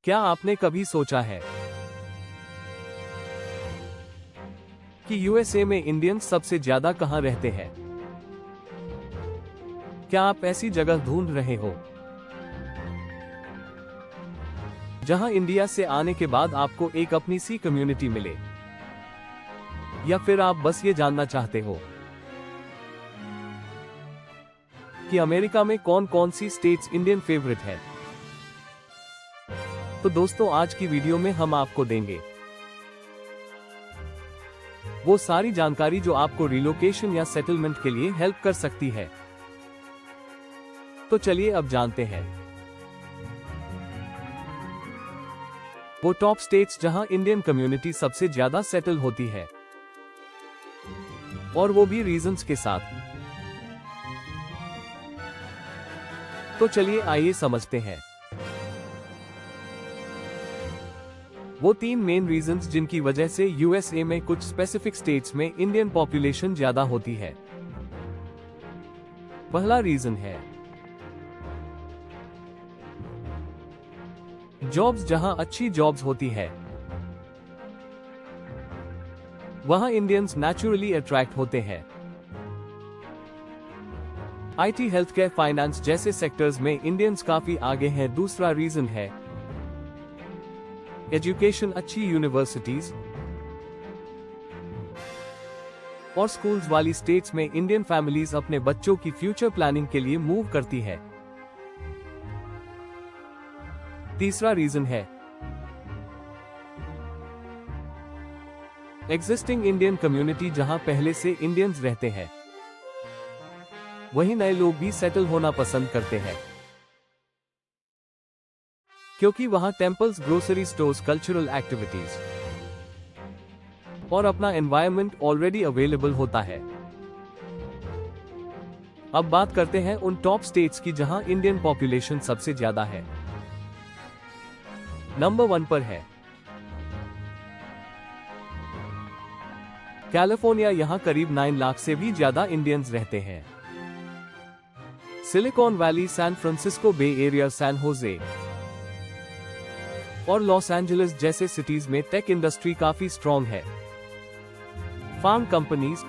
क्या आपने कभी सोचा है कि यूएसए में इंडियंस सबसे ज्यादा कहां रहते हैं? क्या आप ऐसी जगह ढूंढ रहे हो जहां इंडिया से आने के बाद आपको एक अपनी सी कम्युनिटी मिले, या फिर आप बस ये जानना चाहते हो कि अमेरिका में कौन कौन सी स्टेट्स इंडियन फेवरेट है? तो दोस्तों, आज की वीडियो में हम आपको देंगे वो सारी जानकारी जो आपको रिलोकेशन या सेटलमेंट के लिए हेल्प कर सकती है। तो चलिए अब जानते हैं वो टॉप स्टेट्स जहां इंडियन कम्युनिटी सबसे ज्यादा सेटल होती है, और वो भी रीजंस के साथ। तो चलिए आइए समझते हैं वो 3 मेन रीजंस जिनकी वजह से यूएसए में कुछ स्पेसिफिक स्टेट्स में इंडियन पॉपुलेशन ज्यादा होती है। पहला रीजन है जॉब्स। जहां अच्छी जॉब्स होती है वहां इंडियंस नेचुरली अट्रैक्ट होते हैं। आईटी, हेल्थ केयर, फाइनेंस जैसे सेक्टर्स में इंडियंस काफी आगे हैं। दूसरा रीजन है एजुकेशन। अच्छी यूनिवर्सिटीज और स्कूल्स वाली स्टेट्स में इंडियन फैमिलीज अपने बच्चों की फ्यूचर प्लानिंग के लिए मूव करती है। तीसरा रीजन है एग्जिस्टिंग इंडियन कम्युनिटी। जहां पहले से इंडियंस रहते हैं वहीं नए लोग भी सेटल होना पसंद करते हैं, क्योंकि वहां temples, grocery stores, cultural activities और अपना एनवायरनमेंट ऑलरेडी अवेलेबल होता है। अब बात करते हैं उन टॉप स्टेट्स की जहां इंडियन पॉपुलेशन सबसे ज्यादा है। नंबर 1 पर है कैलिफोर्निया। यहां करीब 9 लाख से भी ज्यादा इंडियंस रहते हैं। सिलिकॉन वैली, सैन फ्रांसिस्को बे एरिया, सैन होजे और लॉस एंजलिस जैसे सिटीज में टेक इंडस्ट्री काफी स्ट्रॉन्ग है। फार्म कंपनीज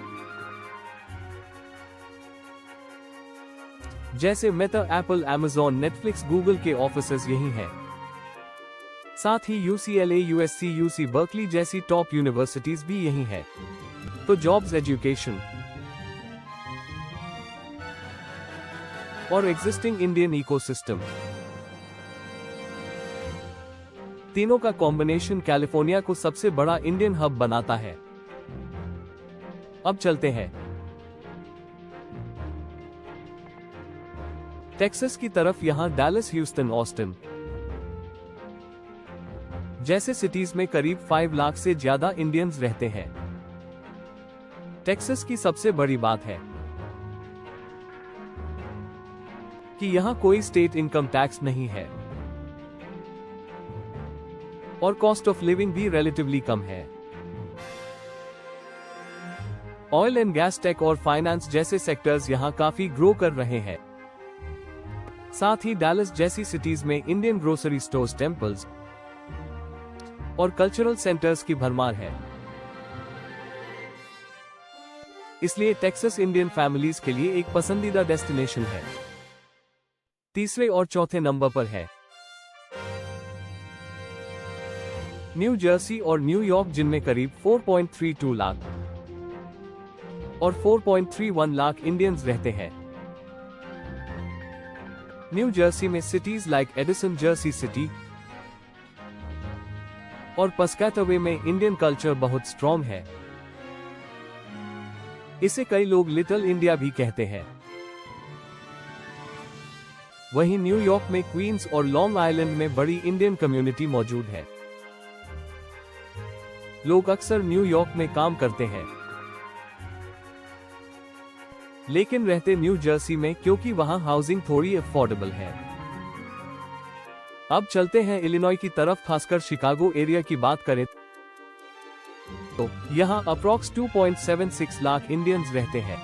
जैसे Meta, Apple, Amazon, Netflix, Google के ऑफिसेज यही हैं। साथ ही यूसीएलए, यूएससी, यूसी बर्कली जैसी टॉप यूनिवर्सिटीज भी यही हैं। तो जॉब्स, एजुकेशन और एग्जिस्टिंग इंडियन इकोसिस्टम, तीनों का कॉम्बिनेशन कैलिफोर्निया को सबसे बड़ा इंडियन हब बनाता है। अब चलते हैं टेक्सास की तरफ। यहां डैलस, ह्यूस्टन, ऑस्टिन जैसे सिटीज में करीब 5 लाख से ज्यादा इंडियंस रहते हैं। टेक्सास की सबसे बड़ी बात है कि यहां कोई स्टेट इनकम टैक्स नहीं है और कॉस्ट ऑफ लिविंग भी रिलेटिवली कम है। ऑयल एंड गैस, टेक और फाइनेंस जैसे सेक्टर्स यहां काफी ग्रो कर रहे हैं। साथ ही डैलस जैसी सिटीज में इंडियन ग्रोसरी स्टोर्स, टेंपल्स और कल्चरल सेंटर्स की भरमार है। इसलिए टेक्सास इंडियन फैमिलीज के लिए एक पसंदीदा डेस्टिनेशन है। तीसरे और चौथे नंबर पर है न्यू जर्सी और न्यूयॉर्क, जिनमें करीब 4.32 लाख और 4.31 लाख इंडियंस रहते हैं। न्यू जर्सी में cities like Edison, Jersey city और पस्कैटवे में इंडियन कल्चर बहुत स्ट्रॉन्ग है। इसे कई लोग लिटिल इंडिया भी कहते हैं। वहीं न्यूयॉर्क में क्वींस और लॉन्ग आइलैंड में बड़ी इंडियन कम्युनिटी मौजूद है। लोग अक्सर न्यूयॉर्क में काम करते हैं, लेकिन रहते न्यू जर्सी में, क्योंकि वहां हाउसिंग थोड़ी अफोर्डेबल है। अब चलते हैं इलिनॉय की तरफ, खासकर शिकागो एरिया की बात करें तो यहां अप्रॉक्स 2.76 लाख इंडियंस रहते हैं।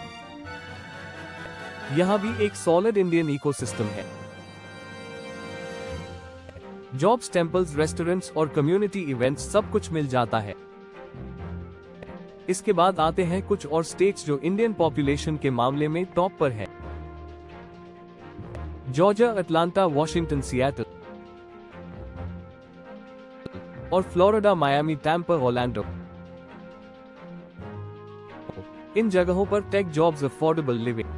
यहां भी एक सॉलिड इंडियन इकोसिस्टम है। जॉब्स, टेम्पल्स, रेस्टोरेंट्स और कम्युनिटी इवेंट्स सब कुछ मिल जाता है। इसके बाद आते हैं कुछ और स्टेट्स जो इंडियन पॉपुलेशन के मामले में टॉप पर है। जॉर्जिया, अटलांटा, वॉशिंगटन, सिएटल और फ्लोरिडा, मायामी, टैम्पा, ऑरलैंडो। इन जगहों पर टेक जॉब्स, अफोर्डेबल लिविंग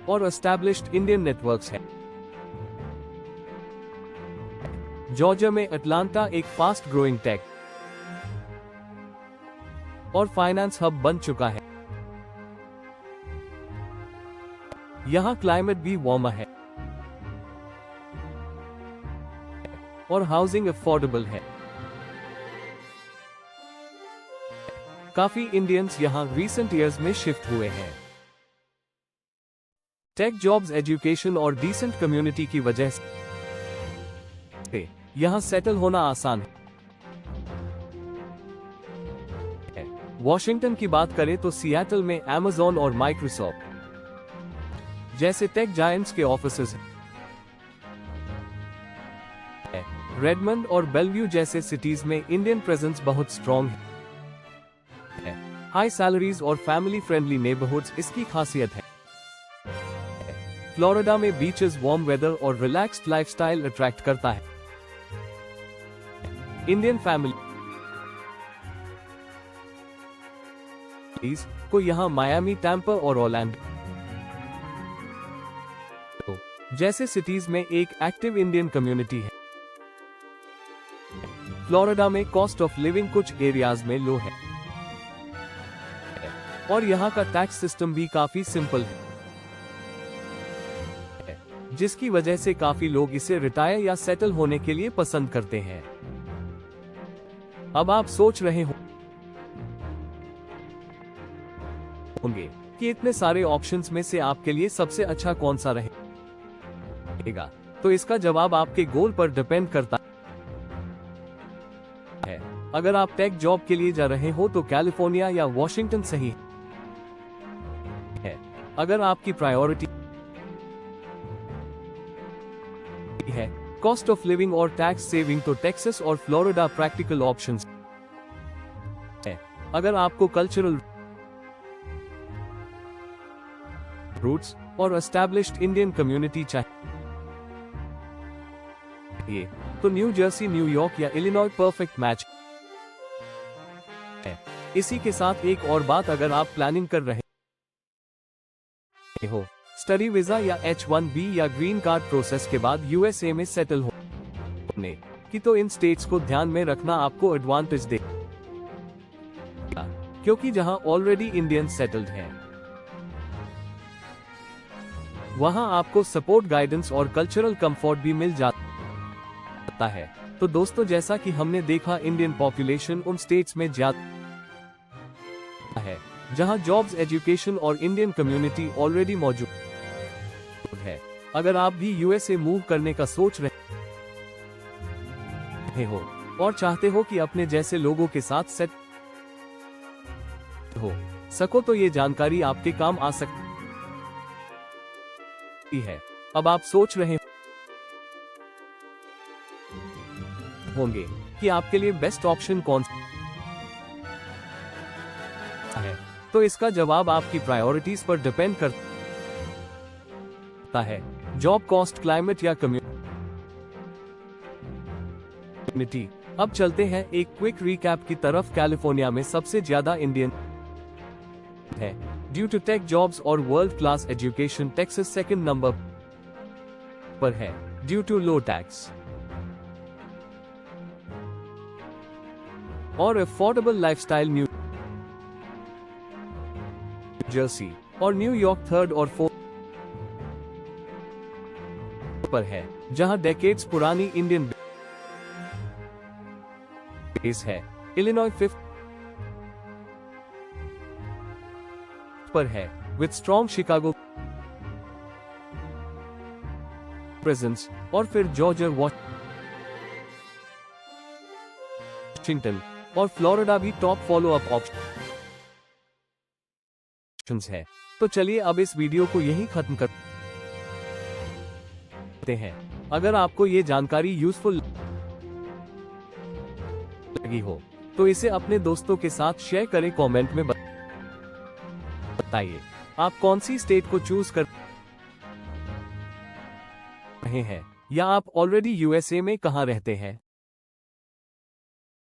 और एस्टैब्लिश्ड इंडियन नेटवर्क्स हैं। जॉर्जिया में अटलांटा एक फास्ट ग्रोइंग टेक और फाइनेंस हब बन चुका है। यहां क्लाइमेट भी वार्म है और हाउसिंग अफोर्डेबल है। काफी इंडियंस यहां रीसेंट ईयर्स में शिफ्ट हुए हैं। टेक जॉब्स, एजुकेशन और डिसेंट कम्युनिटी की वजह से यहां सेटल होना आसान है। वॉशिंगटन की बात करें तो सिएटल में Amazon और माइक्रोसॉफ्ट जैसे टेक जायंट्स के ऑफिसेज हैं। रेडमंड और बेलव्यू जैसे सिटीज में इंडियन प्रेजेंस बहुत स्ट्रॉन्ग है। हाई सैलरीज और फैमिली फ्रेंडली नेबरहुड्स इसकी खासियत है। फ्लोरिडा में बीचेस, वार्म वेदर और रिलैक्स्ड लाइफस्टाइल अट्रैक्ट करता है। इंडियन फैमिलीज को यहां मायामी, टैम्पा और ऑरलैंडो जैसे सिटीज में एक एक्टिव इंडियन कम्युनिटी है। फ्लोरिडा में कॉस्ट ऑफ लिविंग कुछ एरियाज में लो है और यहाँ का टैक्स सिस्टम भी काफी सिंपल है, जिसकी वजह से काफी लोग इसे रिटायर या सेटल होने के लिए पसंद करते हैं। अब आप सोच रहे होंगे कि इतने सारे ऑप्शंस में से आपके लिए सबसे अच्छा कौन सा रहेगा, तो इसका जवाब आपके गोल पर डिपेंड करता है। अगर आप टेक जॉब के लिए जा रहे हो तो कैलिफोर्निया या वॉशिंगटन सही है। अगर आपकी प्रायोरिटी है कॉस्ट ऑफ लिविंग और टैक्स सेविंग तो टेक्सास और फ्लोरिडा प्रैक्टिकल ऑप्शंस है। अगर आपको कल्चरल रूट्स और एस्टैब्लिश्ड इंडियन कम्युनिटी चाहिए तो न्यू जर्सी, न्यूयॉर्क या इलिनॉय परफेक्ट मैच है। इसी के साथ एक और बात, अगर आप प्लानिंग कर रहे हो स्टडी वीजा या H-1B या ग्रीन कार्ड प्रोसेस के बाद USA में सेटल होने की, तो इन स्टेट्स को ध्यान में रखना आपको एडवांटेज देगा, क्योंकि जहां ऑलरेडी इंडियन सेटल्ड हैं वहां आपको सपोर्ट, गाइडेंस और कल्चरल कंफर्ट भी मिल जाता है। तो दोस्तों, जैसा कि हमने देखा, इंडियन पॉपुलेशन उन स्टेट्स में ज्यादा है जहां जॉब्स, एजुकेशन और इंडियन कम्युनिटी ऑलरेडी मौजूद है। अगर आप भी USA मूव करने का सोच रहे हो और चाहते हो कि अपने जैसे लोगों के साथ सेट हो सको तो ये जानकारी आपके काम आ सकती है। अब आप सोच रहे होंगे कि आपके लिए बेस्ट ऑप्शन कौन सा है, तो इसका जवाब आपकी प्रायोरिटीज पर डिपेंड करता है। जॉब, कॉस्ट, क्लाइमेट या कम्युनिटी। अब चलते हैं एक क्विक रिकैप की तरफ। कैलिफोर्निया में सबसे ज्यादा इंडियन है ड्यू टू टेक जॉब्स और world class education. Texas second number पर है ड्यू टू लो टैक्स और अफोर्डेबल लाइफस्टाइल। न्यू जर्सी और न्यूयॉर्क थर्ड और फोर्थ पर है, जहां डेकेड्स पुरानी इंडियन बेस है। इलिनॉय फिफ्थ पर है विद स्ट्रॉन्ग शिकागो प्रेजेंस, और फिर जॉर्जिया, वॉशिंगटन और फ्लोरिडा भी टॉप फॉलो अप ऑप्शंस है। तो चलिए अब इस वीडियो को यहीं खत्म करते हैं। अगर आपको ये जानकारी यूजफुल लगी हो तो इसे अपने दोस्तों के साथ शेयर करें। कमेंट में बताइए आप कौन सी स्टेट को चूज कर रहे हैं या आप ऑलरेडी यूएसए में कहां रहते हैं।